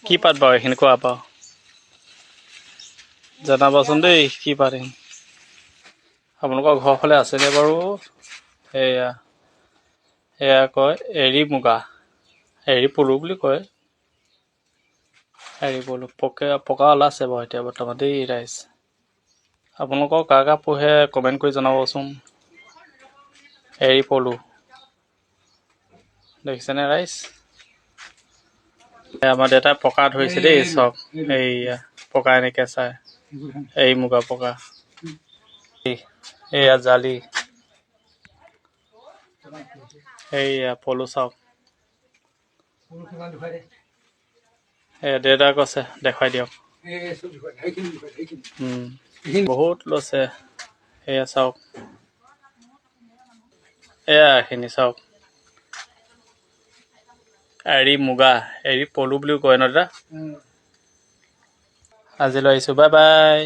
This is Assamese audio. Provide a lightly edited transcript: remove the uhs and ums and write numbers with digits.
কি পাত বাৰু এইখিনি কোৱা পাওঁ জনাবচোন দেই কি পাত এইখিনি আপোনালোকৰ ঘৰৰ ফালে আছেনে বাৰু এয়া এয়া কয় এৰী মুগা এৰী পলু বুলি কয় এৰী পলু পকা ওলাইছে বাৰু এতিয়া বৰ্তমান দেই ৰাইজ আপোনালোকৰ কাৰ পোহে কমেণ্ট কৰি জনাবচোন এৰী পলু দেখিছেনে ৰাইজ আমাৰ দেউতাই পকা ধৰিছে দেই চব এইয়া পকা এনেকৈ চাই এৰী মুগা পকা এয়া জালি এইয়া পলু চাওক এয়া দেউতা কৈছে দেখুৱাই দিয়ক বহুত লৈছে এয়া চাওক এয়া এইখিনি চাওক এৰী মুগা এৰী পলু বুলিও কয় ন দাদা আজিলৈ আহিছোঁ বাই বাই